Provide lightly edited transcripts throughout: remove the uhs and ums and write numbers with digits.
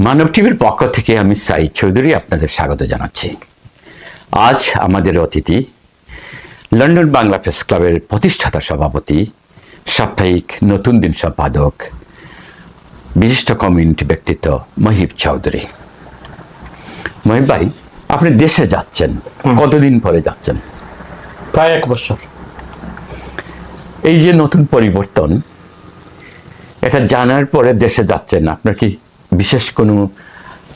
মানব টিভির পক্ষ থেকে আমি সাইদ চৌধুরী আপনাদের স্বাগত জানাচ্ছি। আজ আমাদের অতিথি লন্ডন বাংলা প্রেস ক্লাবের প্রতিষ্ঠাতা সভাপতি, সাপ্তাহিক নতুন দিন সম্পাদক, বিশিষ্ট কমিউনিটি ব্যক্তিত্ব মহিব চৌধুরী। মহিব ভাই, আপনি দেশে যাচ্ছেন, কতদিন পরে যাচ্ছেন? প্রায় 1 বছর। এই যে নতুন পরিবর্তন, এটা জানার পরে দেশে যাচ্ছেন, আপনার কি বিশেষ কোনো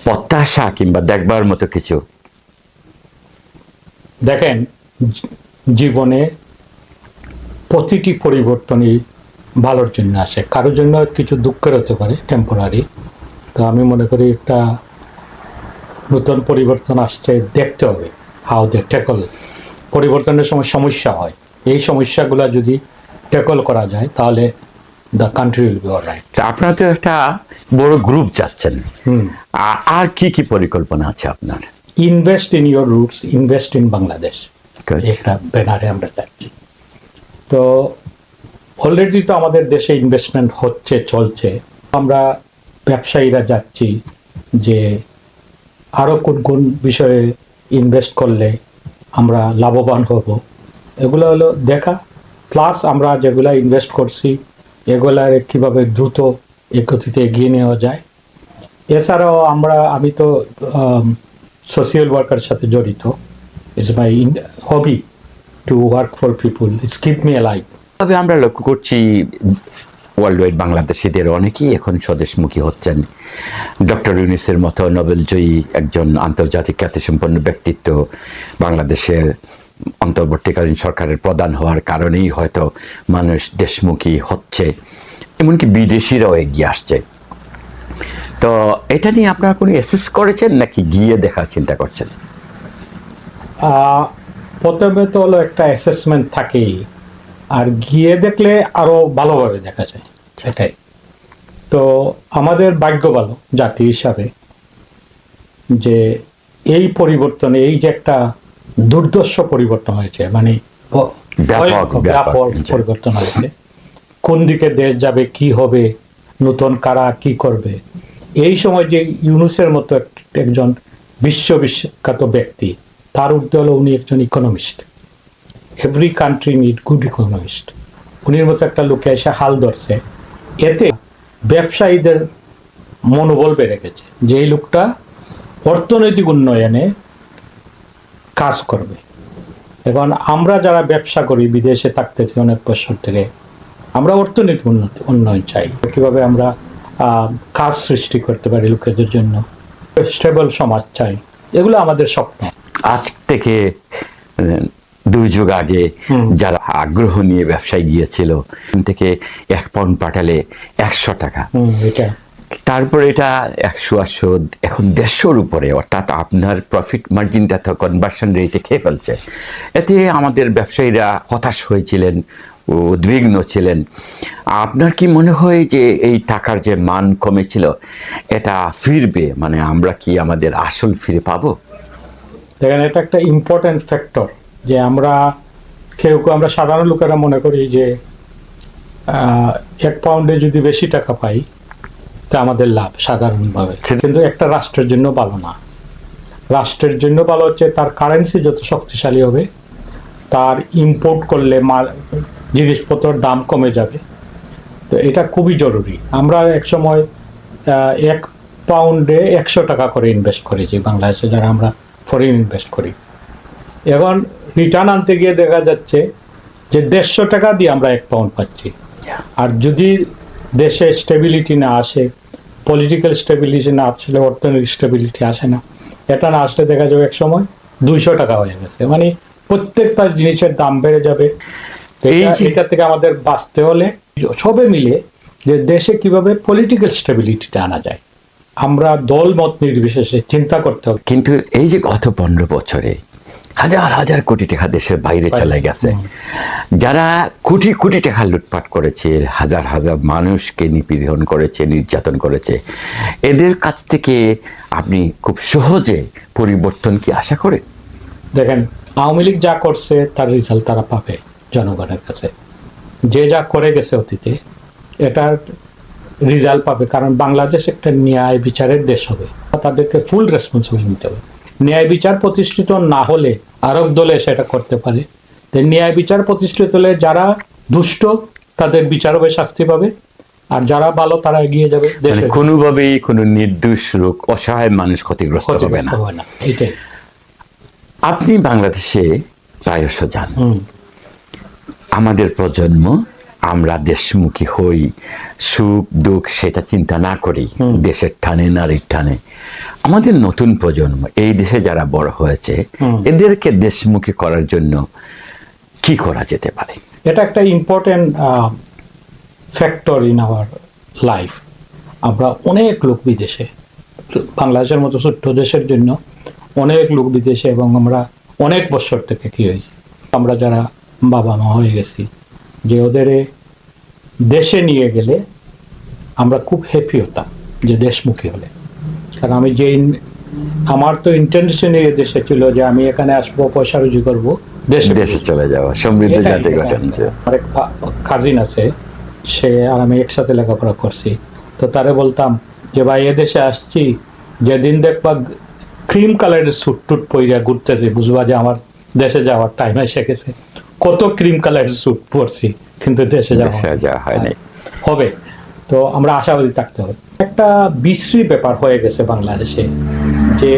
প্রত্যাশা কিংবা দেখবার মতো কিছু? দেখেন, জীবনে প্রতিটি পরিবর্তনই ভালোর জন্য আসে, কারোর জন্য কিছু দুঃখের হতে পারে, টেম্পোরারি। তো আমি মনে করি একটা নতুন পরিবর্তন আসছে, দেখতে হবে হাউ দে ট্যাকল। পরিবর্তনের সময় সমস্যা হয়, এই সমস্যাগুলো যদি ট্যাকল করা যায় তাহলে the country will be alright. আপনারা তো একটা বড় গ্রুপ যাচ্ছেন, আর কি কি পরিকল্পনা আছে আপনার? Invest in your roots, invest in Bangladesh, Good. একটা ব্যানারে আমরা যাচ্ছি। তো অলরেডি তো আমাদের দেশে ইনভেস্টমেন্ট হচ্ছে, চলছে। আমরা ব্যবসায়ীরা যাচ্ছি যে আরও কোন কোন বিষয়ে ইনভেস্ট করলে আমরা লাভবান হব, এগুলো হলো দেখা। প্লাস আমরা যেগুলা ইনভেস্ট করছি এগুলার কীভাবে দ্রুত এই গতিতে এগিয়ে নেওয়া যায়। এছাড়াও আমি তো সোশিয়াল ওয়ার্কের সাথে জড়িত। It's my hobby to work for people, it's keep me alive. তবে আমরা লক্ষ্য করছি ওয়ার্ল্ড ওয়াইড বাংলাদেশিদের অনেকেই এখন স্বদেশমুখী হচ্ছেন। ডক্টর ইউনূসের মতো নোবেলজয়ী একজন আন্তর্জাতিক খ্যাতিসম্পন্ন ব্যক্তিত্ব বাংলাদেশের অন্তর্বর্তীকালীন সরকারের প্রধান হওয়ার কারণেই হয়তো মানুষ দেশমুখী হচ্ছে, এমনকি বিদেশিরাও এগিয়ে আসছে। তো এটা নিয়ে আপনারা কোনো অ্যাসেস করেছেন নাকি গিয়ে দেখার চিন্তা করছেন? প্রথমে তো হলো একটা অ্যাসেসমেন্ট থাকেই, আর গিয়ে দেখলে আরও ভালোভাবে দেখা যায়, সেটাই। তো আমাদের ভাগ্য ভালো জাতি হিসাবে যে এই পরিবর্তনে, এই যে একটা দুর্দর্শ পরিবর্তন হয়েছে, মানে ব্যাপক পরিবর্তন হয়েছে। কোন দিকে দেশ যাবে, কি হবে, নতুন কারা কি করবে, এই সময় যে ইউনূসের মতো একজন বিশ্ববিখ্যাত ব্যক্তি, তার উর্ধে হলো উনি একজন economist. Every country need good economist. উনির মতো একটা লোকে এসে হাল ধরছে, এতে ব্যবসায়ীদের মনোবল বেড়ে গেছে যে এই লোকটা অর্থনৈতিক উন্নয়নে কাজ করবে। এবং আমরা যারা ব্যবসা করি, বিদেশে থাকতেছি অনেক বছর থেকে, আমরা অর্থনৈতিক উন্নয়ন চাই, কীভাবে আমরা কাজ সৃষ্টি করতে পারি লোকেদের জন্য, স্টেবল সমাজ চাই, এগুলো আমাদের স্বপ্ন। আজ থেকে 2 যুগ আগে যারা আগ্রহ নিয়ে ব্যবসায় গিয়েছিল, থেকে 1 পাউন্ড পাঠালে 100 টাকা, তারপরে এটা 100 এখন 150-র উপরে, অর্থাৎ আপনার প্রফিট মার্জিনটা তো কনভার্সন রেটে খেয়ে ফেলছে। এতে আমাদের ব্যবসায়ীরা হতাশ হয়েছিলেন, উদ্বিগ্ন ছিলেন। আপনার কি মনে হয় যে এই টাকার যে মান কমেছিল এটা ফিরবে, মানে আমরা কি আমাদের আসল ফিরে পাবো? দেখেন, এটা একটা ইম্পর্টেন্ট ফ্যাক্টর যে আমরা আমরা সাধারণ লোকেরা মনে করি যে 1 পাউন্ডে যদি বেশি টাকা পাই তা আমাদের লাভ সাধারণভাবে, কিন্তু একটা রাষ্ট্রের জন্য ভালো না। রাষ্ট্রের জন্য ভালো হচ্ছে তার কারেন্সি যত শক্তিশালী হবে, তার ইম্পোর্ট করলে জিনিসপত্রের দাম কমে যাবে। তো এটা খুবই জরুরি। আমরা এক সময় 1 পাউন্ডে 100 টাকা করে ইনভেস্ট করেছি বাংলাদেশে, যারা আমরা ফরেন ইনভেস্ট করি। এখন রিটার্ন আনতে গিয়ে দেখা যাচ্ছে যে 150 টাকা দিয়ে আমরা 1 পাউন্ড পাচ্ছি। আর যদি দেশে স্টেবিলিটি না আসে, পলিটিক্যাল স্টেবিলিটি না আসলে অর্থনৈতিক স্টেবিলিটি আসে না, এটা না আসলে দেখা যাবে এক সময় 200 টাকা হয়ে গেছে, মানে প্রত্যেকটা জিনিসের দাম বেড়ে যাবে। এটা থেকে আমাদের বাঁচতে হলে সবে মিলে যে দেশে কিভাবে পলিটিক্যাল স্টেবিলিটিটা আনা যায়, আমরা দল মত নির্বিশেষে চিন্তা করতে হবে। কিন্তু এই যে গত 15 বছরে হাজার হাজার কোটি টাকা দেশের বাইরে চলে গেছে, যারা কোটি কোটি টাকা লুটপাট করেছে, হাজার হাজার মানুষকে নিপীড়ন করেছে, নির্যাতন করেছে, এদের কাছ থেকে আপনি খুব সহজে পরিবর্তন কি আশা করেন? দেখেন, আওয়ামী লীগ যা করছে তার রেজাল্ট তারা পাবে জনগণের কাছে। যে যা করে গেছে অতীতে, এটার রেজাল্ট পাবে, কারণ বাংলাদেশ একটা ন্যায় বিচারের দেশ হবে, তাদেরকে ফুল রেসপন্সিবিলিটি নিতে হবে। ন্যায় বিচার প্রতিষ্ঠিত না হলে আরেক দলে সেটা করতে পারে। তো ন্যায় বিচার প্রতিষ্ঠিত হলে যারা দুষ্ট তাদের বিচার হবে, শাস্তি পাবে, আর যারা ভালো তারা এগিয়ে যাবে, মানে দেশের কোনোভাবেই কোনো নির্দোষ লোক, অসহায় মানুষ ক্ষতিগ্রস্ত হবে না। হবে না। এটাই। আপনি বাংলাদেশে প্রায়শ যান। আমাদের প্রজন্ম, আমরা দেশমুখী হই, সুখ দুঃখ সেটা চিন্তা না করি, দেশের টানে নারীর টানে। আমাদের নতুন প্রজন্ম, এই দেশে যারা বড় হয়েছে, এদেরকে দেশমুখী করার জন্য কি করা যেতে পারে? এটা একটা important factor in our life. আমরা অনেক লোক বিদেশে, বাংলাদেশের মতো ছোট্ট দেশের জন্য অনেক লোক বিদেশে, এবং আমরা অনেক বছর থেকে কি হয়েছি, আমরা যারা বাবা মা হয়ে গেছি, যে ওদের দেশে নিয়ে গেলে আমরা খুব হ্যাপি হতাম যে দেশমুখী হলে। কারণ আমি আমার তো ইন্টেনশন এই দেশে ছিল যে আমি এখানে আসবো, পয়সা রুজি করবো, দেশে চলে যাওয়া, সমৃদ্ধ জাতি গঠন। আরেক কাজিন আছে, সে আর আমি একসাথে লেখাপড়া করছি, তো তারে বলতাম যে ভাই এদেশে আসছি, যেদিন দেখবা ক্রিম কালারের স্যুট টুট পইরা ঘুরতেছি, বুঝবা যে আমার দেশে যাওয়ার টাইম এসে গেছে। কত ক্রিম কালারের স্যুট পরছি, কিন্তু দেশে যাওয়া হয়নি। হবে। তো আমরা আশাবাদী থাকতে হবে। একটা বিশ্রী ব্যাপার হয়ে গেছে বাংলাদেশে, যে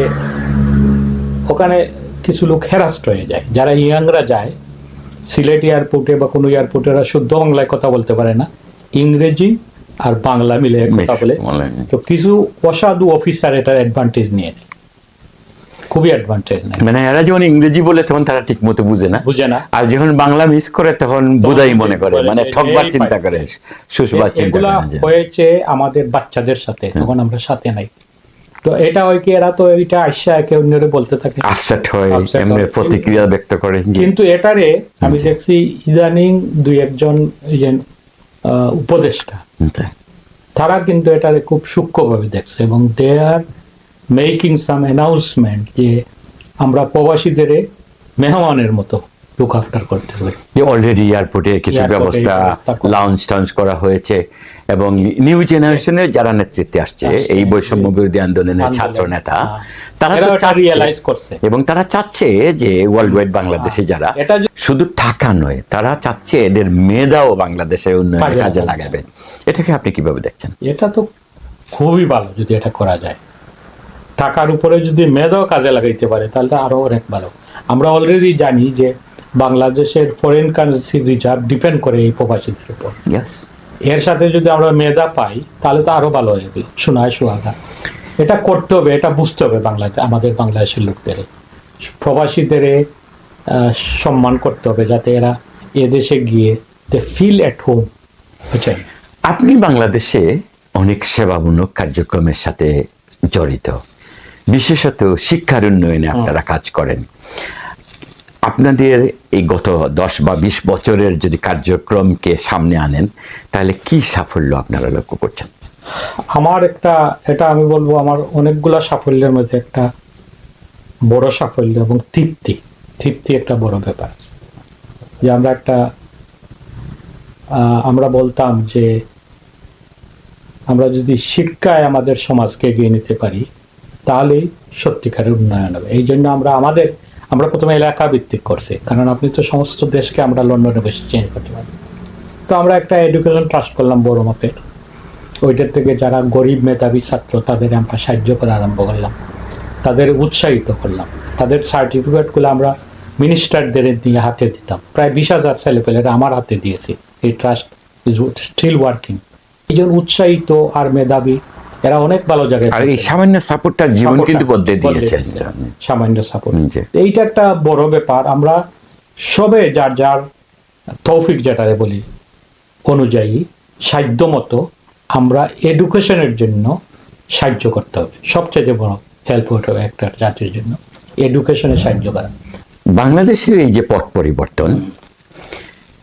ওখানে কিছু লোক হ্যারাস্ট হয়ে যায়, যারা ইয়াংরা যায় সিলেট এয়ারপোর্টে বা কোনো এয়ারপোর্টে, ওরা শুদ্ধ বাংলায় কথা বলতে পারে না, ইংরেজি আর বাংলা মিলে কথা বলে। তো কিছু অসাধু অফিসার এটার অ্যাডভান্টেজ নিয়ে নেয়, খুবই অ্যাডভান্টেজ নেয়। মানে এরা যখন ইংরেজি বলে তখন তারা ঠিক মতো বুঝে না, আর যখন বাংলা মিস করে তখন বুঝাই মনে করে, মানে ঠকবার চিন্তা করে, শুষবার চিন্তা করে। হয়েছে আমাদের বাচ্চাদের সাথে, তখন আমরা সাথে নাই। তো এটা হয় কি, এরা তো এটা আইসা একে অন্যরে বলতে থাকে, আপসেট হয়, এমনি প্রতিক্রিয়া ব্যক্ত করে। কিন্তু এটারে আমি দেখছি ইদানিং দুই একজন উপদেষ্টা, তারা কিন্তু এটারে খুব সূক্ষ্মভাবে দেখছে, এবং দে আর মেকিং সাম অ্যানাউন্সমেন্ট যে আমরা প্রবাসীদের মেহমানের মতো লুক আফটার করতে হবে। অলরেডি এয়ারপোর্টে কিছু ব্যবস্থা লাউঞ্জ টাউঞ্জ করা হয়েছে, এবং নিউ জেনারেশনের যারা নেতৃত্বে আসছে, এই বৈষম্য বিরোধী আন্দোলনের ছাত্র নেতা, তারা তো রিয়েলাইজ করছে, এবং তারা চাচ্ছে যে ওয়ার্ল্ড ওয়াইড বাংলাদেশে যারা, শুধু টাকা নয়, তারা চাচ্ছে এদের মেধাও বাংলাদেশের উন্নয়নে কাজে লাগাবেন। এটাকে আপনি কিভাবে দেখছেন? এটা তো খুবই ভালো যদি এটা করা যায়। টাকার উপরে যদি মেধাও কাজে লাগাইতে পারে তাহলে তো আরো অনেক ভালো। আমরা অলরেডি জানি যে বাংলাদেশের ফরেন কারেন্সি রিজার্ভ ডিপেন্ড করে এই প্রবাসীদের উপর। এর সাথে যদি আমরা মেধা পাই তাহলে তো আরো ভালো হয়ে যাবে, শোনায় সোহাগা। এটা করতে হবে, এটা বুঝতে হবে আমাদের বাংলাদেশের লোকদের, প্রবাসীদের সম্মান করতে হবে, যাতে এরা এদেশে গিয়ে দে ফিল এট হোম। বুঝছেন? আপনি বাংলাদেশে অনেক সেবামূলক কার্যক্রমের সাথে জড়িত, বিশেষত শিক্ষার উন্নয়নে আপনারা কাজ করেন। আপনাদের এই গত 10 বা 20 বছরের যদি কার্যক্রমকে সামনে আনেন, তাহলে কি সাফল্য আপনারা লক্ষ্য করছেন? এটা আমি বলবো আমার অনেকগুলা সাফল্যের মধ্যে একটা বড় সাফল্য এবং তৃপ্তি একটা বড় ব্যাপার আছে। যে আমরা বলতাম যে আমরা যদি শিক্ষায় আমাদের সমাজকে এগিয়ে নিতে পারি তাহলেই সত্যিকারের উন্নয়ন হবে। এই জন্য আমরা প্রথমে এলাকা ভিত্তিক করছি, কারণ আপনি তো সমস্ত দেশকে আমরা লন্ডনে বসে চেঞ্জ করতে পারি। তো আমরা একটা এডুকেশন ট্রাস্ট করলাম বড় মাপের, ওইটার থেকে যারা গরিব মেধাবী ছাত্র তাদের আমরা সাহায্য করা আরম্ভ করলাম, তাদের উৎসাহিত করলাম, তাদের সার্টিফিকেটগুলো আমরা মিনিস্টারদের দিয়ে হাতে দিতাম। প্রায় 20,000 ছেলেপেলেরা আমার হাতে দিয়েছি। এই ট্রাস্ট ইজ স্টিল ওয়ার্কিং। এই জন্য উৎসাহিত আর মেধাবী এরা অনেক ভালো জায়গায়, আর এই সামান্য সাপোর্টটার জীবন কিন্তু বদলে দিয়েছে। সামান্য সাপোর্ট, এইটা একটা বড় ব্যাপার। আমরা সবে যার যার তৌফিক যেটারে বলি অনুযায়ী সাধ্য মতো আমরা এডুকেশনের জন্য সাহায্য করতে হবে। সবচেয়ে বড় হেল্প হতে হবে একটা জাতির জন্য এডুকেশনে সাহায্য করা। বাংলাদেশের এই যে পট পরিবর্তন,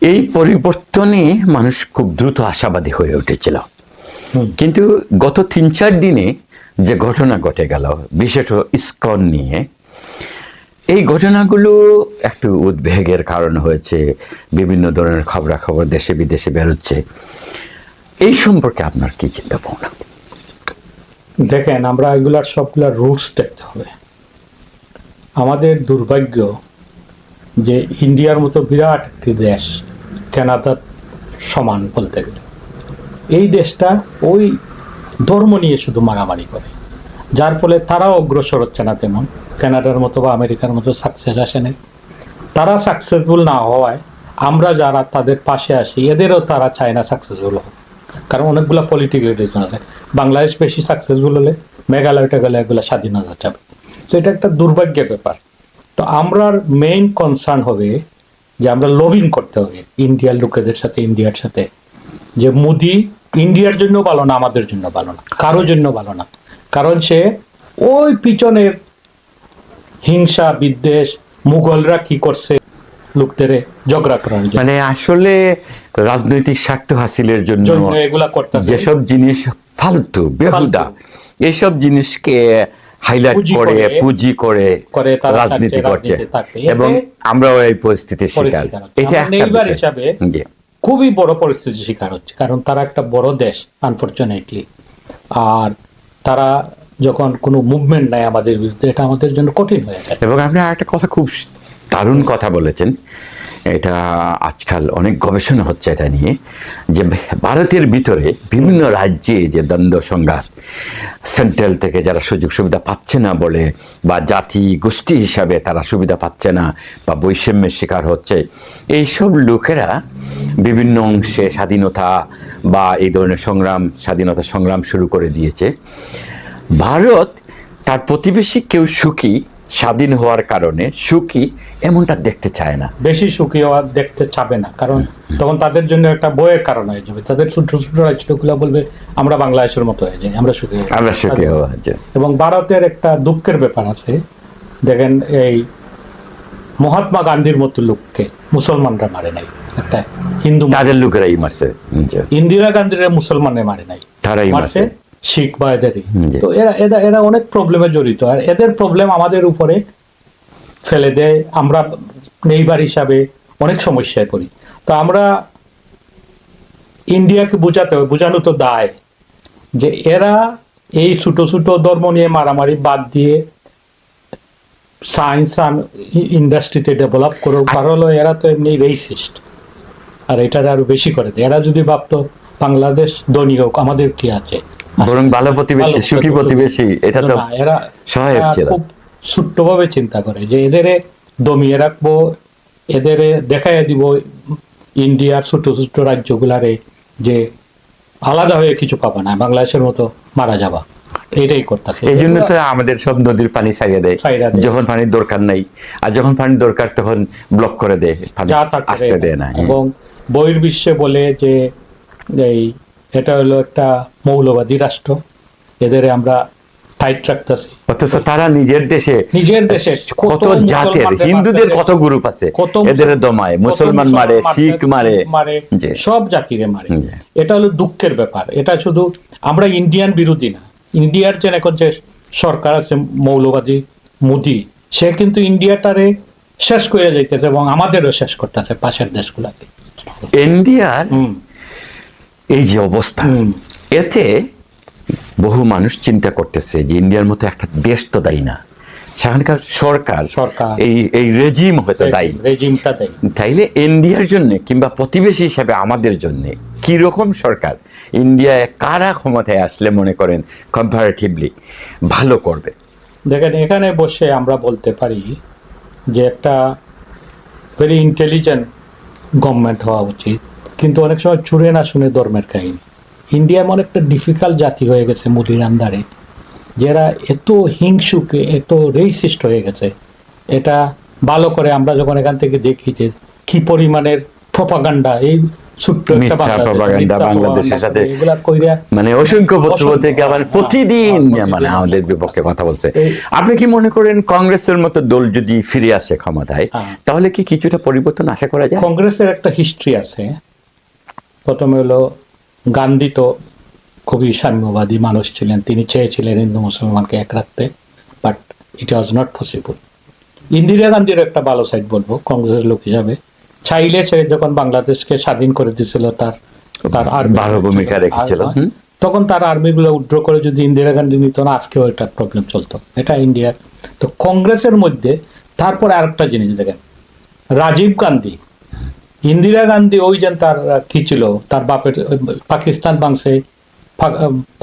এই পরিবর্তনে মানুষ খুব দ্রুত আশাবাদী হয়ে উঠেছিল, কিন্তু গত 3-4 দিনে যে ঘটনা ঘটে গেল, বিশেষত ইসকন নিয়ে, এই ঘটনাগুলো একটু উদ্বেগের কারণ হয়েছে। বিভিন্ন ধরনের খবরাখবর দেশে বিদেশে বেরোচ্ছে। এই সম্পর্কে আপনার কি চিন্তা ভাবনা? দেখেন, আমরা এগুলার সবগুলার রুটস দেখতে হবে। আমাদের দুর্ভাগ্য যে ইন্ডিয়ার মতো বিরাট একটি দেশ, কানাডার সমান বলতে গেলে, এই দেশটা ওই ধর্ম নিয়ে শুধু মারামারি করে, যার ফলে তারাও অগ্রসর হচ্ছে না তেমন। কানাডার মতো বা আমেরিকার মতো সাকসেস আসে নাই। তারা সাকসেসফুল না হওয়ায় আমরা যারা তাদের পাশে আসি, এদেরও তারা চায় না সাকসেসফুল হোক, কারণ অনেকগুলো পলিটিক্যাল রিজন আছে। বাংলাদেশ বেশি সাকসেসফুল হলে মেঘালয়টা গেলে এগুলো স্বাধীনতা যাবে। তো এটা একটা দুর্ভাগ্যের ব্যাপার। তো আমরার মেইন কনসার্ন হবে যে আমরা লবিং করতে হবে ইন্ডিয়ার লোকেদের সাথে, ইন্ডিয়ার সাথে, যে মোদি ইন্ডিয়ার জন্য ভালো না, আমাদের জন্য ভালো না, কারোর জন্য ভালো না। কারণ সে ওই পিছনের হিংসা বিদ্বেষ, মুঘলরা কি করছে লোকদের ঝগড়া করার জন্য, মানে আসলে রাজনৈতিক স্বার্থ হাসিলের জন্য এগুলা করতেছে। যেসব জিনিস ফালতু বেহুদা, এইসব জিনিসকে হাইলাইট পুঁজি করে করে, পুঁজি করে তারা রাজনীতি করছে, থাকছে। এবং আমরাও এই পরিস্থিতির শিকার। এটা একটা নেইবার বিষয়। হিসাবে জি। খুবই বড় পরিস্থিতির শিকার হচ্ছে, কারণ তারা একটা বড় দেশ আনফরচুনেটলি। আর তারা যখন কোনো মুভমেন্ট নেয় আমাদের বিরুদ্ধে, এটা আমাদের জন্য কঠিন হয়ে যায়। এবং আপনি আরেকটা কথা, খুব দারুণ কথা বলেছেন, এটা আজকাল অনেক গবেষণা হচ্ছে এটা নিয়ে, যে ভারতের ভিতরে বিভিন্ন রাজ্যে যে দ্বন্দ্ব সংঘাত, সেন্ট্রাল থেকে যারা সুযোগ সুবিধা পাচ্ছে না বলে, বা জাতি গোষ্ঠী হিসাবে তারা সুবিধা পাচ্ছে না বা বৈষম্যের শিকার হচ্ছে, এইসব লোকেরা বিভিন্ন অংশে স্বাধীনতা বা এই ধরনের স্বাধীনতা সংগ্রাম শুরু করে দিয়েছে। ভারত তার প্রতিবেশী কেউ সুখী, স্বাধীন হওয়ার কারণে সুখী, এমনটা দেখতে চায় না, বেশি সুখী হওয়া দেখতে চাবে না, কারণ তখন তাদের জন্য একটা বয়ের কারণ হয়ে যাবে। তাদের ছোট ছোট রাষ্ট্রগুলো বলবে আমরা বাংলাদেশের মতো হয়ে যাই, আমরা সুখী হওয়া যায়। এবং ভারতের একটা দুঃখের ব্যাপার আছে, দেখেন এই মহাত্মা গান্ধীর মতো লোককে মুসলমানরা মারে নাই, একটা হিন্দু তাদের লোকেরাই মারছে। ইন্দিরা গান্ধীর মুসলমানরা মারে নাই, তারাই মারছে শিখ বা এদেরই। জি। তো এরা অনেক প্রবলেমে জড়িত, আর এদের প্রবলেম আমাদের উপরে ফেলে দেয়। আমরা নেইবার হিসাবে অনেক সমস্যায় পড়ি। তো আমরা ইন্ডিয়াকে বোঝানো তো দায় যে এরা এই ছোট ছোট ধর্ম নিয়ে মারামারি বাদ দিয়ে সায়েন্স আর ইন্ডাস্ট্রিতে ডেভেলপ করুক। কারণ হলো এরা তো এমনি রেসিস্ট, আর এটা আরো বেশি করে দেয়। এরা যদি ভাবতো বাংলাদেশ ধনী হোক, আমাদের কি আছে, বরং ভালো প্রতিবেশী, সুখী প্রতিবেশী, এটা তো এরা সহায়ক ছিল। খুব ছোট্টভাবে চিন্তা করে যে এদের দমিয়ে রাখবো, এদের দেখাইয়া দিব ইন্ডিয়ার ছোট ছোট রাজ্যগুলারে যে আলাদা হয়ে কিছু পাবা না, বাংলাদেশের মতো মারা যাবা, এটাই করতেছে। এই জন্য তো আমাদের সব নদীর পানি ছাড়িয়ে দেয় যখন পানির দরকার নাই, আর যখন পানির দরকার তখন ব্লক করে দেয়, আসতে দেয় না। এবং বহির্বিশ্বে বলে যে এই এটা হলো একটা মৌলবাদী রাষ্ট্র, এদের আমরা টাইট রাখতেছি, অথচ তারা নিজের দেশে কত জাতের, হিন্দুদের কত গ্রুপ আছে, এদের দমায়, মুসলমান মারে, শিখ মারে, সব জাতিরে মারে। এটা হলো দুঃখের ব্যাপার। এটা শুধু আমরা ইন্ডিয়ান বিরোধী না, ইন্ডিয়ার যে এখন যে সরকার আছে মৌলবাদী মোদি, সে কিন্তু ইন্ডিয়াটারে শেষ করে যাইতেছে এবং আমাদেরও শেষ করতেছে পাশের দেশগুলাকে। ইন্ডিয়ার এই যে অবস্থা, এতে বহু মানুষ চিন্তা করতেছে যে ইন্ডিয়ার মতো একটা দেশ তো দায়ী না, সেখানকার সরকার এই রেজিম হয়তো দায়ী, রেজিমটা দায়ী। তাইলে ইন্ডিয়ার জন্য কিংবা প্রতিবেশী হিসাবে আমাদের জন্য কি রকম সরকার, ইন্ডিয়ায় কারা ক্ষমতায় আসলে মনে করেন কম্পারেটিভলি ভালো করবে? দেখেন, এখানে বসে আমরা বলতে পারি যে একটা ভেরি ইন্টেলিজেন্ট গভর্নমেন্ট হওয়া উচিত, কিন্তু অনেক সময় চুরে না শুনে ধর্মের কাহিনী। ইন্ডিয়া এমন একটা ডিফিকাল্ট জাতি হয়ে গেছে মোদির আন্দারে, যারা এত হিংসুকে, এত রেসিস্ট হয়ে গেছে। এটা ভালো করে আমরা যখন এখান থেকে দেখি যে কি পরিমাণের প্রপাগান্ডা এই ছোট্ট একটা বাংলাদেশের সাথে, মানে অসংখ্য পত্রিকা মানে প্রতিদিন মানে আমাদের বিপক্ষে কথা বলছে। আপনি কি মনে করেন কংগ্রেসের মতো দল যদি ফিরে আসে ক্ষমতায়, তাহলে কি কিছুটা পরিবর্তন আশা করা যায়? কংগ্রেসের একটা হিস্ট্রি আছে। প্রথমে হলো গান্ধী তো খুবই সাম্যবাদী মানুষ ছিলেন, তিনি চেয়েছিলেন হিন্দু মুসলমানকে এক রাখতে, but it was not possible. Indira গান্ধীর একটা ভালো সাইড বলবো কংগ্রেসের লোক হিসাবে, চাইলে সে যখন বাংলাদেশকে স্বাধীন করে দিয়েছিল তার তার আর্মি ভালো ভূমিকা রেখেছিল। তখন তার আর্মিগুলো উইথড্র করে যদি ইন্দিরা গান্ধী নিত না, আজকেও একটা প্রবলেম চলতো। এটা ইন্ডিয়ার। তো কংগ্রেসের মধ্যে তারপরে আরেকটা জিনিস দেখেন, রাজীব গান্ধী, ইন্দিরা গান্ধী ওই যে তার কি ছিল, তার বাপের পাকিস্তান বাংশে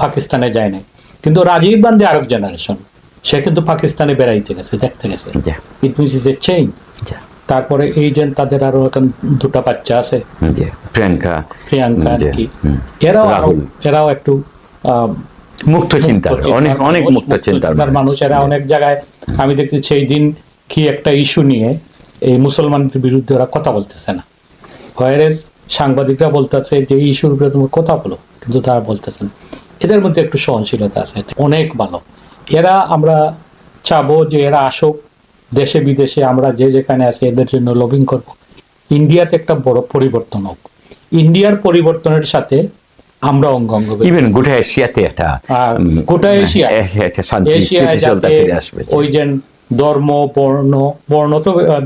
পাকিস্তানে যায় নাই, কিন্তু রাজীব গান্ধী আরেক জেনারেশন, সে কিন্তু পাকিস্তানে বেড়াইতে গেছে, দেখতে গেছে। It means is a change. তারপরে এই যে তাদের আরো এখন দুটো বাচ্চা আছে, প্রিয়াঙ্কা আর কি, এরাও একটু মুক্ত চিন্তার, অনেক মুক্ত চিন্তার মানুষ। এরা অনেক জায়গায় আমি দেখছি সেই দিন কি একটা ইস্যু নিয়ে এই মুসলমানদের বিরুদ্ধে ওরা কথা বলতেছে না, হোয়ারেজ সাংবাদিকরা বলতেছে যে এই ইস্যুর উপরে তুমি কথা বলো, কিন্তু তারা বলতেছে না। এদের মধ্যে একটু সহনশীলতা আছে, অনেক ভালো এরা। আমরা চাবো যে এরা আসুক দেশে বিদেশে, আমরা যে যেখানে আছি এদের জন্য লবিং করব। ইন্ডিয়াতে একটা বড় পরিবর্তন হোক, ইন্ডিয়ার পরিবর্তনের সাথে আমরা অঙ্গ ইভেন গোটা এশিয়াতে একটা গোটা এশিয়া ফিরে আসবে। ওই যে ধর্ম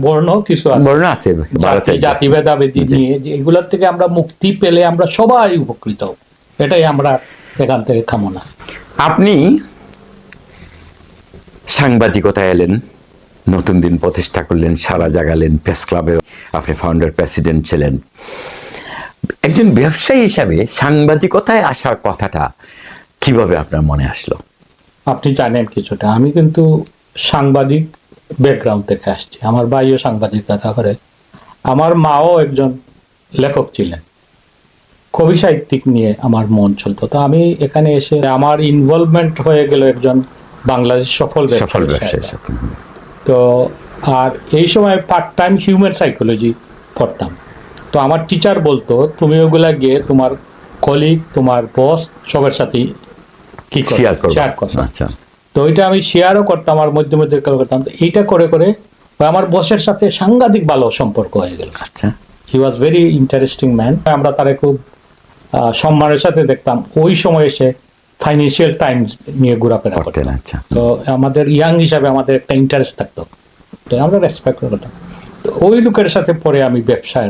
বর্ণ কিছু আছে, জাতি ভেদাভেদি নিয়ে, যে এগুলোর থেকে আমরা মুক্তি পেলে আমরা সবাই উপকৃত হব, এটাই আমরা এখান থেকে কামনা। আপনি সাংবাদিকতা এলেন, নতুন দিন প্রতিষ্ঠা করলেন, সারা জাগালেন, প্রেস ক্লাবে আপনি ফাউন্ডার প্রেসিডেন্ট ছিলেন। একজন ব্যবসায়ী হিসাবে সাংবাদিকতায় আসার কথাটা কিভাবে আপনার মনে আসলো? আপনি জানেন কিছুটা, আমি কিন্তু সাংবাদিক ব্যাকগ্রাউন্ড থেকে আসছি। আমার ভাইও সাংবাদিকতা করে, আমার মাও একজন লেখক ছিলেন, কবি সাহিত্যিক নিয়ে আমার মন চলতো। তো আমি এখানে এসে আমার ইনভলভমেন্ট হয়ে গেল একজন বাংলাদেশ সফল ব্যবসায়ীর সাথে। তো আর এই সময় পার্ট টাইম হিউম্যান সাইকোলজি পড়তাম। তো আমার টিচার বলতো তুমি ওগুলা গিয়ে তোমার কলিগ, তোমার বস সবার সাথে কি শেয়ার করো। আচ্ছা। তো ওইটা আমি শেয়ারও করতাম, আর মধ্যে মধ্যে করতাম। তো এইটা করে করে আমার বসের সাথে সাংঘাতিক ভালো সম্পর্ক হয়ে গেল। আচ্ছা। হি ওয়াজ ভেরি ইন্টারেস্টিং ম্যান। আমরা তারে খুব সম্মানের সাথে দেখতাম। ওই সময় এসে ফাইন্যান্সিয়াল টাইমস নিয়ে ঘোরাফেরা করতেন। তো আমাদের ইয়াং হিসাবে আমাদের একটা ইন্টারেস্ট থাকতো, তো আমরা রেসপেক্ট করতাম। তো ওই লোকের সাথে পরে আমি ব্যবসার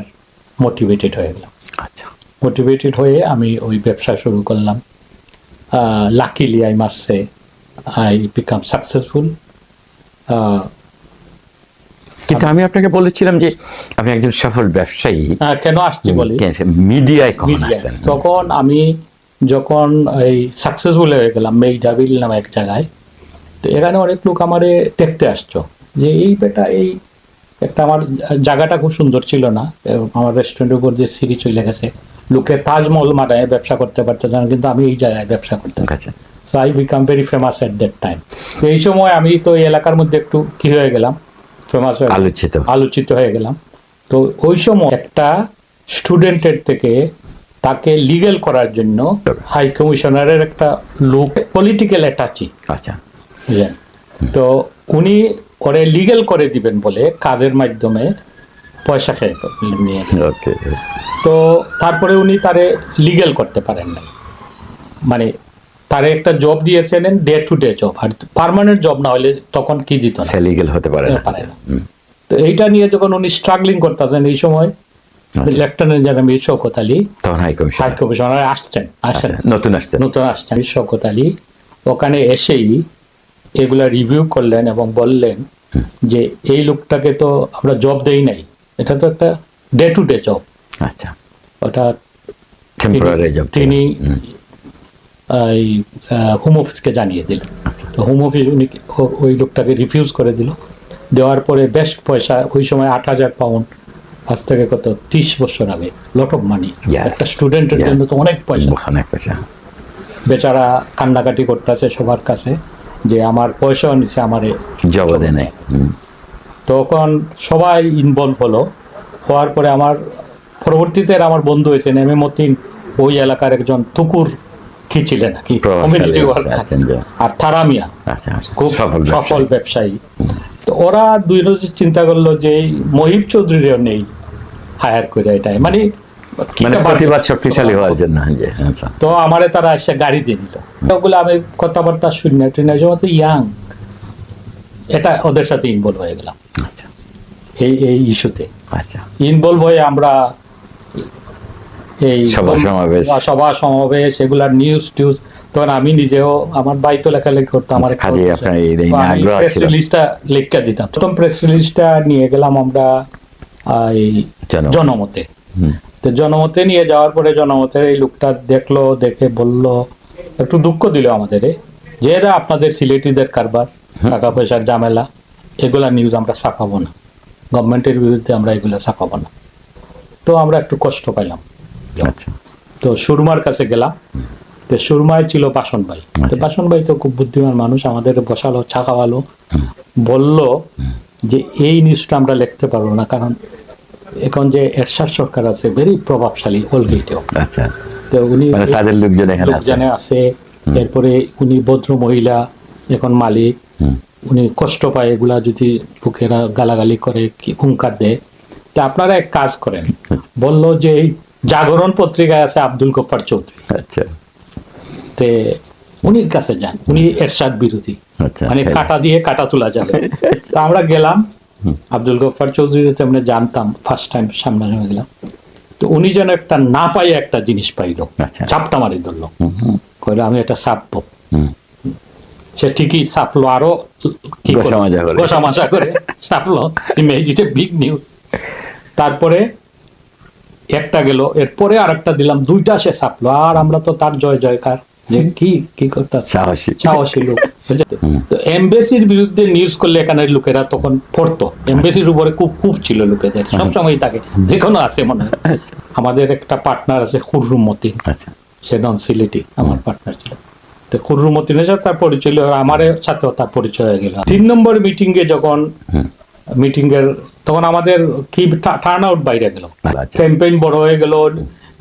মোটিভেটেড হয়ে গেলাম। আচ্ছা। মোটিভেটেড হয়ে আমি ওই ব্যবসা শুরু করলাম। Luckily I must say I become successful. কিন্তু আমি আপনাকে বলেছিলাম যে আপনি একজন সফল ব্যবসায়ী, কেন আসছি বলি, মিডিয়ায় কখন আসলেন? তখন আমি যখন এই সাকসেসফুল হয়ে গেলাম মেইডাবিল নামে এক জায়গায়, তো এখানে অনেক লোক আমারে দেখতে আসছো যে এই বেটা, এই একটা আমার জায়গাটা খুব সুন্দর ছিল না, আমার রেস্টুরেন্টের উপর যে সিঁড়ি চলে গেছে, লোকে তাজমহল মানায় ব্যবসা করতে পারতেছে না, কিন্তু আমি এই জায়গায় ব্যবসা করতে পারছি। So I become very famous at that time. তো এই সময় আমি তো এই এলাকার মধ্যে একটু কি হয়ে গেলাম, ফেমাস আলোচিত হয়ে গেলাম। তো ওই সময় একটা স্টুডেন্টের থেকে তাকে লিগ্যাল করার জন্য হাই কমিশনারের একটা লোক পলিটিক্যাল অ্যাটাচি, আচ্ছা, তো উনি ওরে লিগ্যাল করে দিবেন বলে কাজের মাধ্যমে পয়সা খেয়ে নিয়ে, তো তারপরে উনি তারে লিগ্যাল করতে পারেন না, মানে তারে একটা জব দিয়েছেন day to day job, R permanent job না হলে তখন কি দিত না, লিগ্যাল হতে পারে না। তো এইটা নিয়ে যখন উনি স্ট্রাগলিং করতেছেন, এই সময় লেফটেন্যান্ট জেনারেল শওকত আলী, তখন হাই কমিশনার আসছেন, নতুন আসছেন শওকত আলী, ওখানে এসেই এগুলা রিভিউ করলেন এবং বললেন যে এই লোকটাকে তো আমরা জব দেই নাই, এটা তো একটা ডে টু ডে জব। আচ্ছা, ওটা টেম্পোরারি জব। তিনি হোম অফিসকে জানিয়ে দিলেন। তো হোম অফিস উনি ওই লোকটাকে রিফিউজ করে দিল। দেওয়ার পরে বেশ পয়সা, ওই সময় 8,000 পাউন্ড, আজ থেকে কত 30 বছর আগে, লট অফ মানি। একটা স্টুডেন্টের জন্য তো অনেক পয়সা। বেচারা কান্নাকাটি করতেছে সবার কাছে যে আমার পয়সাও নিচ্ছে, আমার জব দেয় নাই। তখন সবাই ইনভলভ হওয়ার পরে আমার পরবর্তীতে আমার বন্ধু হয়েছে এম এ মতিন, ওই এলাকার একজন তুকুর কি ছিলেন কি কমিউনিটি ওয়ার্কার, আর থারামিয়া খুব সফল ব্যবসায়ী। তো ওরা দুই রোজ চিন্তা করলো যে মহিব চৌধুরীও নেই হায়ার করে, এটাই মানে প্রতিবাদ শক্তিশালী হওয়ার জন্য। তো আমারে তারা এসে গাড়ি দিয়ে দিল। ওগুলো আমি কথাবার্তা শুনি তো ইয়াং, এটা ওদের সাথে ইনভলভ হয়ে গেলাম এই ইস্যুতে। ইনভলভ হয়ে আমরা এই সভা সমাবেশ এগুলার নিউজ টিউজ, তখন আমি নিজেও আমার ভাই তো লেখালেখি করতো, আমার প্রেস রিলিজটা লিখতে দিতাম। প্রথম প্রেস রিলিজটা নিয়ে গেলাম আমরা এই জনমতে। তো জনমতে নিয়ে যাওয়ার পরে জনমতের এই লোকটা দেখলো, দেখে বলল, একটু দুঃখ দিল আমাদের যে আপনাদের সিলেটিদের কারবার, টাকা পয়সার ঝামেলা, এগুলা নিউজ আমরা ছাপাবো না, গভর্নমেন্টের বিরুদ্ধে আমরা এগুলা ছাপাবো না। তো আমরা একটু কষ্ট পাইলাম। তো সুরমার কাছে গেলাম, তো সুরমায় ছিল বাসন ভাই। তো বাসন ভাই তো খুব বুদ্ধিমান মানুষ, আমাদের বসালো, চা খাওয়ালো, বলল যে এই নিউজটা আমরা লিখতে পারবো না, কারণ এখন যে এরশাদ সরকার আছে ভেরি প্রভাবশালী অলরেডি। আচ্ছা, তো উনি তাদের লোকজনে আছে, এরপরে উনি ভদ্র মহিলা, এখন মালিক, উনি কষ্ট পায় এগুলা যদি লোকেরা গালাগালি করে, কি হুঙ্কার দেয়। তা আপনারা এক কাজ করেন, বলল যে এই জাগরণ পত্রিকায় আছে আব্দুল গফফার চৌধুরী, তে উনির কাছে যান, উনি এরশাদ বিরোধী, মানে কাটা দিয়ে কাটা তোলা যাবে। তো আমরা গেলাম, আব্দুল গফফার চৌধুরী আমরা জানতাম, ফার্স্ট টাইম সামনাসামনি গেলাম। তো উনি যেন একটা না পাই একটা জিনিস পাইলো, চাপটা মারি ধরলো, কইলো আমি এটা ছাপবো। সে ঠিকই ছাপলো, আরো গোসা মাজা করে ছাপলো, বিগ নিউজ। তারপরে একটা গেল, এরপরে আর একটা দিলাম, দুইটা সে ছাপলো, আর আমরা তো তার জয় জয়কার, যে কি করতে সাহসী লোক। তো এমবেসির বিরুদ্ধে নিউজ করলে এখানের লোকেরা তখন পড়তো, এমবেসির উপরে খুব ছিল লোকেদের, সবসময় থাকে, যেকোনো আছে মনে হয়। আমাদের একটা পার্টনার আছে খুররুম মতিন, সে নন সিলেটি আমার পার্টনার ছিল। তো খুররুম মতিনের সাথে তার পরিচয়, আমার সাথেও তার পরিচয় হয়ে গেল। 3 নম্বর মিটিং এ যখন তখন আমাদের কি টার্ন আউট বাইরে গেল, ক্যাম্পেইন বড় হয়ে গেল,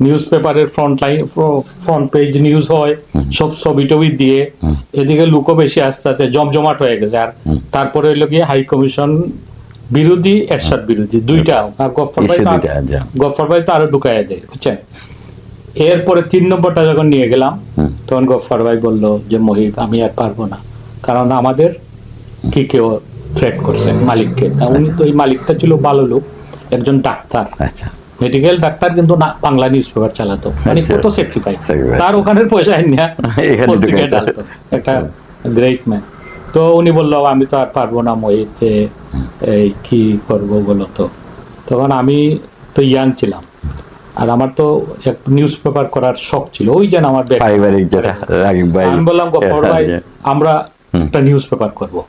নিউজ পেপারের ফ্রন্ট পেজ নিউজ হয়, সব ছবি টবি দিয়ে, এদিকে লুকো বেশি আস্তে আস্তে জমজমাট হয়ে গেছে। আর তারপরে হইলো গিয়ে হাই কমিশন বিরোধী, এরশাদ বিরোধী, দুইটা। আর গফফার ভাই তো আরো ঢুকাই দেয়, বুঝছেন। এরপরে 3 নম্বরটা যখন নিয়ে গেলাম, তখন গফফার ভাই বললো যে মহিব আমি আর পারবো না, কারণ আমাদের কি কেউ থ্রেট করছে মালিককে। ওই মালিকটা ছিল ভালো লোক, একজন ডাক্তার, মেডিকেল ডাক্তার, কিন্তু না বাংলা নিউজ পেপার চালাতো, মানে কত স্যাক্রিফাইস, তার ওখানের পয়সা নিয়ে পত্রিকায় ডালতো, একটা গ্রেট ম্যান। তো উনি বললো আমি তো আর পারবো না মহিব, যে এই কি করবো বলো তো। তখন আমি তো ইয়াং ছিলাম, আর আমার তো নিউজ পেপার করার শখ ছিল, ওই যেন আমার আমি বললাম গফফর ভাই আমরা একটা নিউজ পেপার করবো।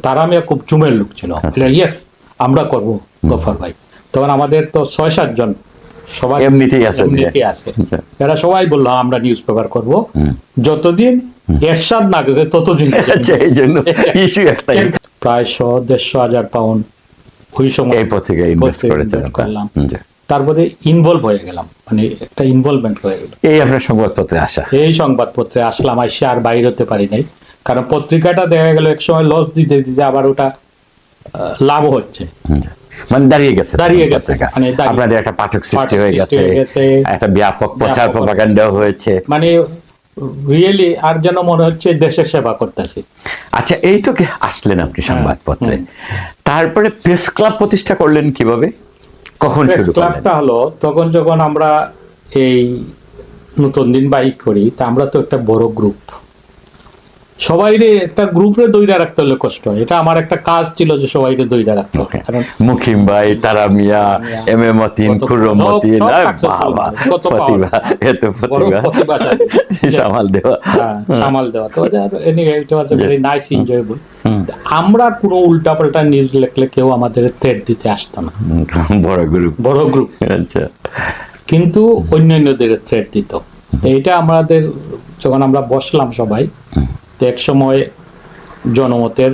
তারা আমি খুব জুমের লোক ছিল, ইয়েস আমরা করবো গফফর ভাই। তখন আমাদের তো 6-7 জন সবাই এমনিতেই আছে, এরা সবাই বললো আমরা নিউজ পেপার করবো, যতদিন এরশাদ না গেছে ততদিন। প্রায় 100-150 পাউন্ড ওই সময় করলাম। তারপরে ইনভলভ হয়ে গেলাম, মানে একটা ইনভলভমেন্ট হয়ে গেল। এই আপনার সংবাদপত্রে আসা, এই সংবাদপত্রে আসলাম, আসে আর বাইরে হতে পারি নাই, কারণ পত্রিকাটা দেখা গেল এক সময় লস দিতে দিতে আবার ওটা লাভ হচ্ছে, মানে দাঁড়িয়ে গেছে, মানে আপনাদের একটা পাঠক সৃষ্টি হয়ে গেছে, একটা ব্যাপক প্রচার প্রপাগান্ডা হয়েছে, মানে রিয়েলি আর যেন মনে হচ্ছে দেশের সেবা করতেছি। আচ্ছা, এই তো আসলেন আপনি সংবাদপত্রে, তারপরে প্রেস ক্লাব প্রতিষ্ঠা করলেন কিভাবে, কখন শুরু করলেন? ক্লাবটা হলো তখন যখন আমরা এই নতুন দিন বাইক করি, তা আমরা তো একটা বড় গ্রুপ, সবাই একটা গ্রুপে দইরা রাখতে হলে কষ্ট হয়, এটা আমার একটা কাজ ছিল যে সবাইকে দইরা রাখতে হবে। কারণ মুকিম ভাই, তারা মিয়া, এম এ মতিন, খুররম মতিন, সামাল দেওয়া, তো ইট ওয়াজ ভেরি নাইস এনজয়েবল। আমরা কোনো উল্টাপাল্টা নিউজ লিখলে কেউ আমাদের থ্রেট দিতে আসতো না, বড় গ্রুপ, কিন্তু অন্যান্যদের থ্রেট দিত। এইটা আমাদের যখন আমরা বসলাম সবাই, এক সময় জনমতের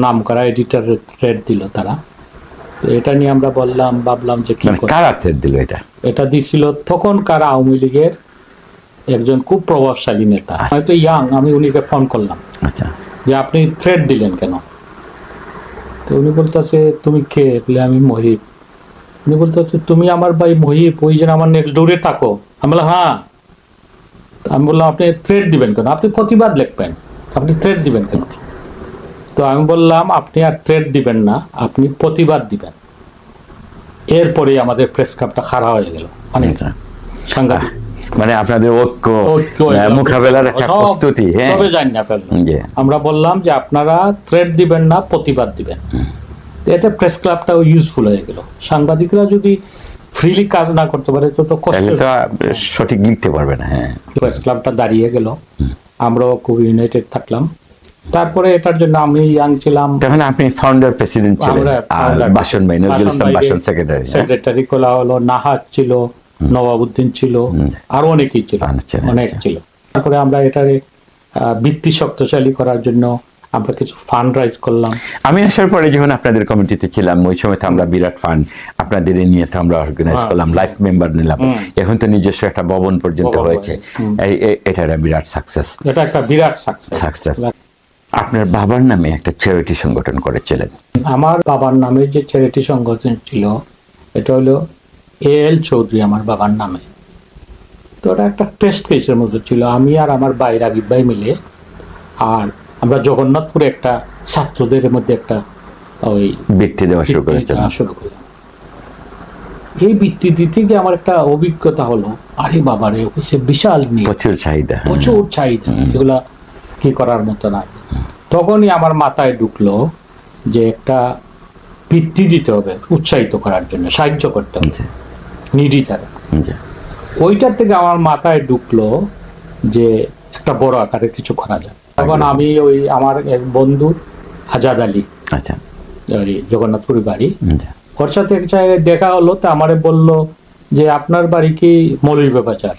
নাম করা এডিটর থ্রেড দিল তারা, এটা নিয়ে আমরা ভাবলাম যে কি কারা থ্রেড দিল, এটা দিছিল তখনকার আওয়ামী লীগের একজন খুব প্রভাবশালী নেতা, হয়তো ইয়াং। আমি উনিকে ফোন করলাম, আচ্ছা, যে আপনি থ্রেড দিলেন কেন? তো উনি বলতেছে তুমি কে? বলে আমি মহিব। উনি বলতেছে তুমি আমার ভাই মহিব, ওই যে আমার নেক্সট ডোরে থাকো? আমি বললাম হ্যাঁ। আমি বললাম আপনি থ্রেড দিবেন কেন? আপনি প্রতিবাদ লিখবেন, আপনি থ্রেড দিবেন কেন? তো আমি বললাম আপনি আর থ্রেড দিবেন না, আপনি প্রতিবাদ দিবেন। এরপরে আমাদের প্রেস ক্লাবটা খারাপ হয়ে গেল, মানে সাংঘাতিক। মানে আপনাদের ঐক্য ঐক্য, মোকাবেলার একটা সব- প্রস্তুতি। হ্যাঁ, সবে জানি না ফেললাম। জি। আমরা বললাম যে আপনারা থ্রেড দিবেন না, প্রতিবাদ দিবেন। তো এতে প্রেস ক্লাবটাও ইউজফুল হয়ে গেল। সাংবাদিকরা যদি ফ্রিলি কাজ না করতে পারে তো তো কষ্ট। তাহলে তো সঠিক লিখতে পারবে না। হ্যাঁ, প্রেস ক্লাবটা দাঁড়িয়ে গেল, আমরাও খুব ইউনাইটেড থাকলাম। তারপরে এটার জন্য আমি ইয়াং ছিলাম, তখন আপনি ফাউন্ডার প্রেসিডেন্ট ছিলেন, আমরা আর founder- বাসন ভাই নজরুল ইসলাম বাসন সেক্রেটারি। সেক্রেটারি খোলা হলো, নাহাজ ছিল, নবাবুদ্দিন ছিল, আরো অনেকেই ছিল, আচ্ছা, অনেক আচ্ছা। ছিল। তারপরে আমরা এটারে ভিত্তি শক্তিশালী করার জন্য আমরা কিছু ফান্ড রাইজ করলাম। আমি আসার পরে যখন আপনাদের কমিটিতে ছিলাম, ওই সময় তো আমরা বিরাট ফান্ড আপনাদের নিয়ে তো আমরা অর্গানাইজ করলাম, লাইফ মেম্বার নিলাম। এখন তো নিজস্ব একটা ভবন পর্যন্ত ভবন হয়েছে। এটা একটা বিরাট সাকসেস। এটা একটা বিরাট সাকসেস। সাকসেস। আপনার বাবার নামে একটা চ্যারিটি সংগঠন করেছিলেন। আমার বাবার নামে যে চ্যারিটি সংগঠন ছিল এটা হলো এএল চৌধুরী, আমার বাবার নামে। তো ওটা একটা টেস্ট কেসের মতো ছিল। আমি আর আমার ভাই রাগিব ভাই মিলে, আর আমরা জগন্নাথপুরে একটা ছাত্রদের মধ্যে একটা ওই বৃত্তি দেওয়া শুরু করেছেন। শুরু করলাম। এই বৃত্তি দিতে গিয়ে আমার একটা অভিজ্ঞতা হলো, আরে বাবারে অফিসে বিশাল নিয়ে প্রচুর চাহিদা। প্রচুর চাহিদা, এগুলা কি করার মতো না। তখনই আমার মাথায় ঢুকলো যে একটা বৃত্তি দিতে হবে উৎসাহিত করার জন্য, সাহায্য করতে হবে জি, নিডি যারা। জি। ওইটার থেকে আমার মাথায় ঢুকলো যে একটা বড় আকারে কিছু করা যায়। তখন আমি ওই আমার এক বন্ধু আজাদ আলী, আচ্ছা, ওই জগন্নাথপুরি বাড়ি, জি। ওর সাথে এক জায়গায় দেখা হলো। তা আমারে বললো যে আপনার বাড়ি কি মৌলভীবাজার?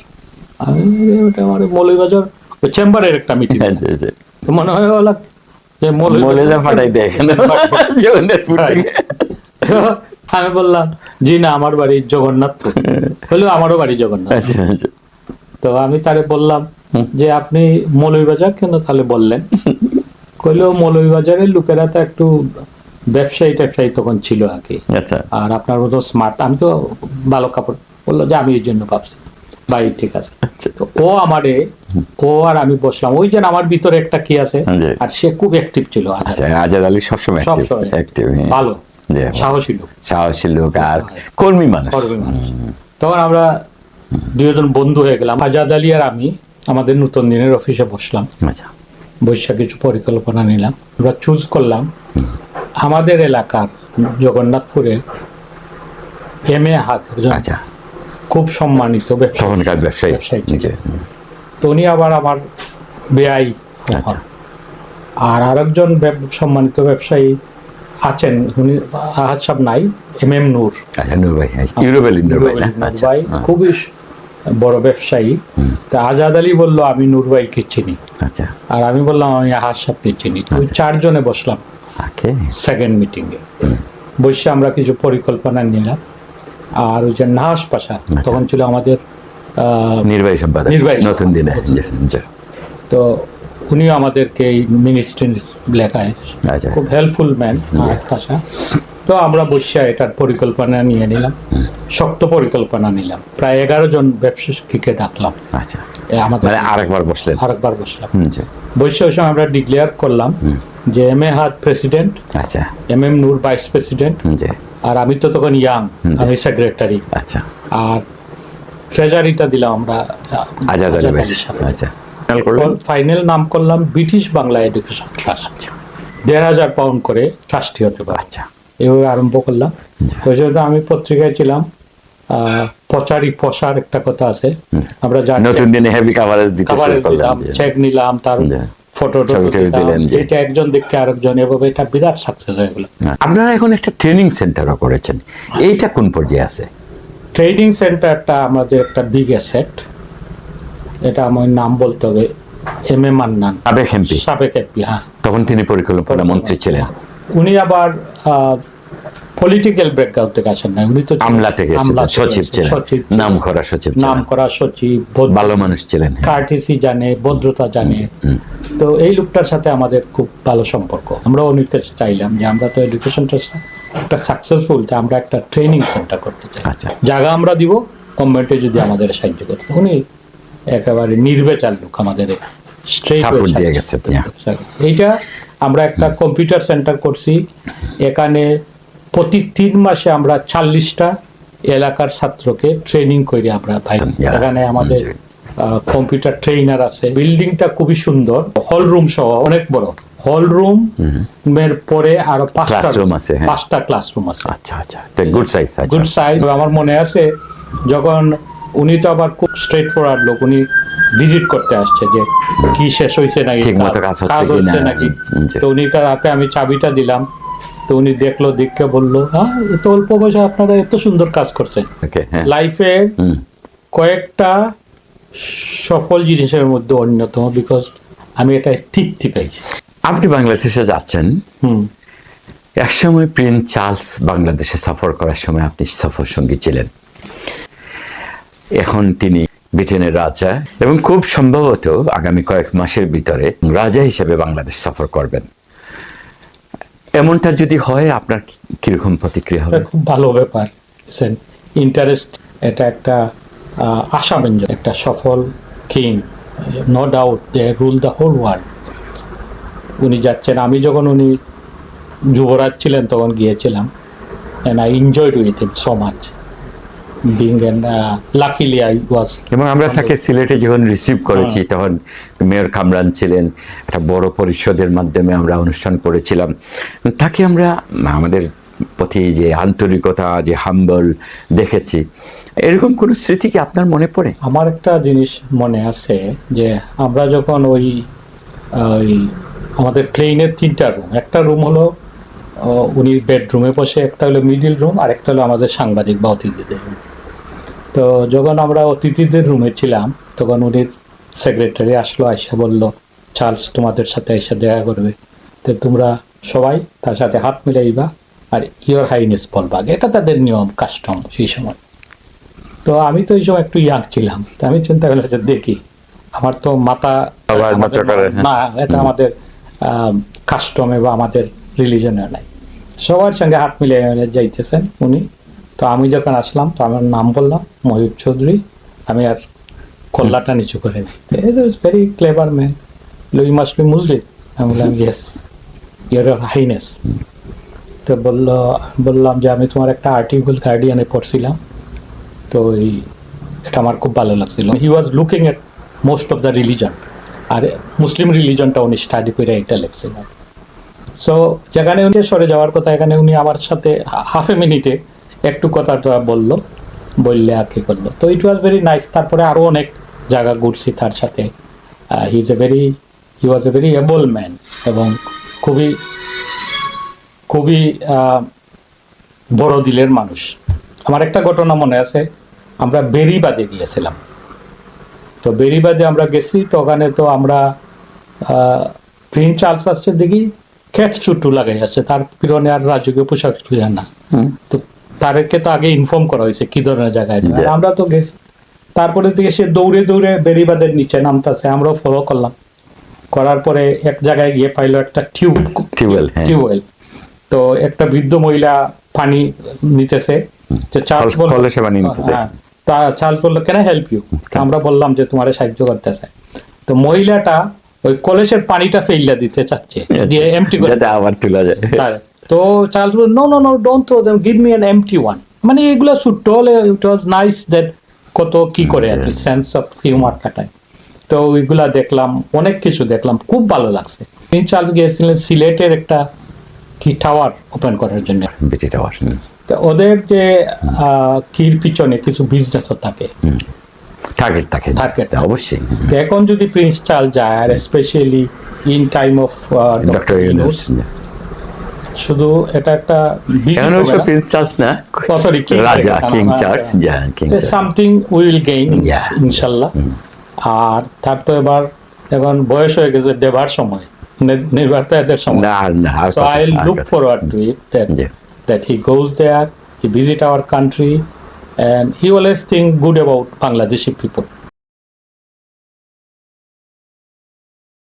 আমি ওটা আমার মৌলভীবাজার চেম্বারের একটা মিটিং, জি, জি। মনে হয় হলো যে মৌলভীবাজার পাঠাই দেয় এখানে। জগন্নাথপুর থেকে। তো আমি বললাম জি না, আমার বাড়ি জগন্নাথপুর। বললো আমারও বাড়ি জগন্নাথ। আচ্ছা, আচ্ছা। তো আমি তারে বললাম যে আপনি মৌলভীবাজার কেন তাহলে বললেন? কইলো মৌলভীবাজারের লোকেরা তো একটু ব্যবসায়ী তখন ছিল আগে, আচ্ছা, আর আপনার মতো স্মার্ট, আমি তো ভালো কাপড়। বললো যে আমি এই জন্য ভাবছি। ভাই ঠিক আছে। তো ও আমারে, ও আর আমি বসলাম, ওই যে আমার ভিতরে একটা কি আছে, জি। আর সে খুব অ্যাক্টিভ ছিল, আচ্ছা। আজাদ আলী সবসময় সবসময় অ্যাক্টিভ, ভালো সাহসী লোক, সাহসী লোক আর কর্মী মানুষ। করবে মানুষ। তখন আমরা দুজন বন্ধু হয়ে গেলাম, আজাদ আলী আর আমি। আমাদের নতুন দিনের অফিসে বসলাম, আচ্ছা, বৈশাখ কিছু পরিকল্পনা নিলাম। আমরা চুজ করলাম আমাদের এলাকার জগন্নাথপুরের এম এ হাত, আচ্ছা। খুব সম্মানিত ব্যবসায়ী, তখনকার ব্যবসায়ী। ব্যবসায়ী ছিল। জি। তো উনি আবার আমার বেআই আচ্ছা। হন। আর আরেকজন সম্মানিত ব্যবসায়ী আছেন, উনি আহাদ সাহেব নাই, এম নূর। আচ্ছা, নূর ভাই, ইউরোবেল নূর ভাই না? নূর আচ্ছা, ভাই খুবই বড় ব্যবসায়ী। তা আজাদ আলী বললো আমি নূর ভাইকে চিনি, আচ্ছা। আর আমি বললাম আমি আহাদ সাহেবকে চিনি। তো ওই চারজনে বসলাম ওকে। সেকেন্ড মিটিং এ। বসে আমরা কিছু পরিকল্পনা নিলাম। আর ওই যে নাহাস পাশা তখন ছিল আমাদের নির্বাহী সম্পাদক, নির্বাহী নতুন দিনে। জি, জি। তো উনিও আমাদেরকে এই মিনিস্ট্রি লেখায় আচ্ছা। খুব হেল্পফুল ম্যান পাশা। তো আমরা বসে এটার পরিকল্পনা নিয়ে নিলাম, শক্ত পরিকল্পনা নিলাম। প্রায় 11 জন ব্যবসায়ীকে ডাকলাম। আচ্ছা, আমাদের মানে আরেকবার বসলেন। আরেকবার বসলাম, জি। বসে ওই সময় আমরা ডিক্লেয়ার করলাম যে এম এ হাত প্রেসিডেন্ট, আচ্ছা, এম নূর ভাইস প্রেসিডেন্ট, জি। আর আমি তো তখন ইয়াং, আমি সেক্রেটারি। আচ্ছা, আর ট্রেজারিটা দিলাম আমরা আজাদ আলী ভাই। আলী সাহেব। আচ্ছা, ফাইনাল করলেন। ফাইনাল নাম করলাম British Bangla education trust. 1,500 pound করে ট্রাস্টি হতে পারে। আচ্ছা, এভাবে আরম্ভ করলাম। তো সেটা আমি পত্রিকায় ছিলাম, পচার একটা কথা আছে, আমরা জানি নতুন দিনে হেভি কাভারেজ দিতে শুরু খাবারের করলেন। দিলাম, জি। চেক নিলাম, তার জি। ফটো ছবি টবি দিলেন, জি। এটা একজন দেখে আরেকজন, এভাবে এটা বিরাট সাকসেস হয়ে গেল। আপনারা এখন একটা ট্রেনিং সেন্টারও করেছেন, এইটা কোন পর্যায়ে আছে? ট্রেনিং সেন্টারটা আমাদের একটা বিগ অ্যাসেট। এটা আমার নাম বলতে হবে, এম এ মান্নান, সাবেক এমপি। সাবেক এমপি। হ্যাঁ, তখন তিনি পরিকল্পনা মন্ত্রী ছিলেন। উনি আবার পলিটিক্যাল ব্যাকগ্রাউন্ড থেকে আসেন না, উনি তো আমলা থেকে এসেছেন, সচিব ছিলেন, সচিব, নাম করা সচিব নাম ছিলেন, করা সচিব, ভালো মানুষ ছিলেন। কার্টিসি জানে, ভদ্রতা জানে। তো এই লোকটার সাথে আমাদের খুব ভালো সম্পর্ক। আমরা অনেক কাছে চাইলাম যে আমরা তো এডুকেশনটা একটা সাকসেসফুল, যে আমরা একটা ট্রেনিং সেন্টার করতে চাই, আচ্ছা, জায়গা আমরা দিব, গভর্নমেন্টে যদি আমাদের সাহায্য করতে। উনি একেবারে নির্বেচার লোক, আমাদের সাপোর্ট দিয়ে গেছে। এইটা আমরা একটা কম্পিউটার সেন্টার করছি। এখানে প্রতি 3 মাসে আমরা 40টা এলাকার ছাত্রকে ট্রেনিং করে আমরা পাই। Yeah. এখানে আমাদের কম্পিউটার ট্রেনার আছে। বিল্ডিংটা খুবই সুন্দর, হল রুম সহ অনেক বড়। হল রুম এর পরে আরো Classroom আছে, হ্যাঁ। 5টা ক্লাসরুম আছে। আচ্ছা আচ্ছা, গুড সাইজ। Good size. আমার মনে আছে যখন উনি তো আবার খুব স্ট্রেট ফরওয়ার্ড লোক, উনি ভিজিট করতে আসছে যে কি শেষ হয়েছে নাকি, ঠিকমতো কাজ হচ্ছে কিনা। নাকি। জি। তো উনি হাতে আমি চাবিটা দিলাম, তো উনি দেখলো, দেখে বললো, হ্যাঁ এত অল্প বয়সে আপনারা এত সুন্দর কাজ করছেন। ওকে, হ্যাঁ। লাইফে কয়েকটা সফল জিনিসের মধ্যে অন্যতম, বিকজ আমি এটা তৃপ্তি পেয়েছি। আপনি বাংলাদেশে যাচ্ছেন, একসময় প্রিন্স চার্লস বাংলাদেশে সফর করার সময় আপনি সফর সঙ্গী ছিলেন। এখন তিনি ব্রিটেনের রাজা এবং খুব সম্ভবত আগামী কয়েক মাসের ভিতরে রাজা হিসেবে বাংলাদেশ সফর করবেন। এমনটা যদি হয় আপনার কিরকম প্রতিক্রিয়া হবে? খুব ভালো ব্যাপার, ইন্টারেস্ট। এটা একটা আশাব্যঞ্জক, একটা সফল king, no doubt they rule the whole world. উনি যাচ্ছেন। আমি যখন উনি যুবরাজ ছিলেন তখন গিয়েছিলাম, and I enjoyed with him so much. Being an luckily I was. এবং আমরা তাকে সিলেটে যখন রিসিভ করেছি তখন মেয়র কামরান ছিলেন, একটা বড় পরিষদের মাধ্যমে আমরা অনুষ্ঠান করেছিলাম। তাকে আমরা আমাদের প্রতি যে আন্তরিকতা, যে হাম্বল দেখেছি, এরকম কোনো স্মৃতি কি আপনার মনে পড়ে? আমার একটা জিনিস মনে আছে যে আমরা যখন ওই আমাদের প্লেনের 3টা রুম, একটা রুম হলো উনি বেডরুমে বসে, একটা হলো মিডিল রুম, আর একটা হলো আমাদের সাংবাদিক বা অতিথিদের রুম। তো যখন আমরা অতিথিদের রুমে ছিলাম তখন উনির সেক্রেটারি আসলো, আইসা বলল, চার্লস তোমাদের সাথে এসে দেখা করবে, তো তোমরা সবাই তার সাথে হাত মিলাইবা আর ইয়োর হাইনেস বলবা। এটা তাদের নিয়ম, কাস্টম সেই সময়। তো আমি তো এই সময় একটু ইয়াং ছিলাম, তো আমি চিন্তা করলাম যে দেখি, আমার তো মাথা না, এটা আমাদের কাস্টমে বা আমাদের রিলিজনে নাই। সবার সঙ্গে হাত মিলিয়ে যাইতেছেন উনি। তো আমি যখন আসলাম তো আমার নাম বললাম, ময়ূর চৌধুরী। আমি আর কল্লাটা নিচু করে নিই। Very clever man, you must be Muslim. আমি বললাম ইয়েস, ইউর হাইনেস। তো বললাম যে আমি তোমার একটা আর্টিকেল গার্ডিয়ানে পড়ছিলাম, তো এটা আমার খুব ভালো লাগছিল। He was looking at most of the religion, আর মুসলিম রিলিজনটা উনি স্টাডি করে এটা লিখছিলেন। সো যেখানে উনি সরে যাওয়ার কথা, এখানে উনি আমার সাথে হাফ এ মিনিটে একটু কথাটা বললে আর কি করলো। তো ইট ওয়াজ ভেরি নাইস। তারপরে আরও অনেক জায়গা ঘুরছি তার সাথে। হি ওয়াজ এ ভেরি এবল ম্যান এবং খুবই খুবই বড় দিলের মানুষ। আমার একটা ঘটনা মনে আছে, আমরা বেরিবাদে গিয়েছিলাম। তো বেরিবাদে আমরা গেছি, তো ওখানে তো আমরা প্রিন্স চার্লস আসছে দেখি ক্যাট চুট্টু লাগাই আছে, তার পিরনে আর রাজকীয় পোশাক না। তো তাদেরকে তো আগে ইনফর্ম করা হয়েছে কি ধরনের জায়গায় যাবে। আমরা তো গেছি, তারপরে থেকে সে দৌড়ে দৌড়ে বেরিবাদের নিচে নামতেছে, আমরাও ফলো করলাম। করার পরে এক জায়গায় গিয়ে পাইলো একটা টিউবওয়েল। তো একটা বৃদ্ধ মহিলা পানি নিতেছে, চার্লস বললো ক্যান আই হেল্প ইউ? আমরা বললাম যে তোমার সাহায্য করতেছে। তো মহিলাটা ওই কলেজের পানিটা ফেইলা দিতে চাচ্ছে, দিয়ে এমটি করে আবার তুলা যায়। তো চার্লস বলল no don't throw them, give me an empty one. মানে এগুলো শুট হলে ইট ওয়াজ নাইস দ্যাট কত কি করে আর কি সেন্স অফ হিউমার কাটায়। তো ওইগুলা দেখলাম, অনেক কিছু দেখলাম, খুব ভালো লাগছে। প্রিন্স চার্লস গিয়েছিলেন সিলেটের একটা কি টাওয়ার ওপেন করার জন্য, বিটি টাওয়ার। তো ওদের যে কির পিছনে কিছু বিজনেসও থাকে, টার্গেট অবশ্যই। তো এখন যদি প্রিন্স চার্লস যায়, আর specially in time of doctor Yunus, শুধু এটা একটা প্রিন্স চার্লস না, সরি রাজা, King Charles, something we will gain ইনশাআল্লাহ। আর তার তো এবার এখন বয়স হয়ে গেছে, দেবার সময়, নির্বাক তো এদের সময় না। So I look forward to it that he goes there, he visit our country, and he always think good about Bangladeshi people.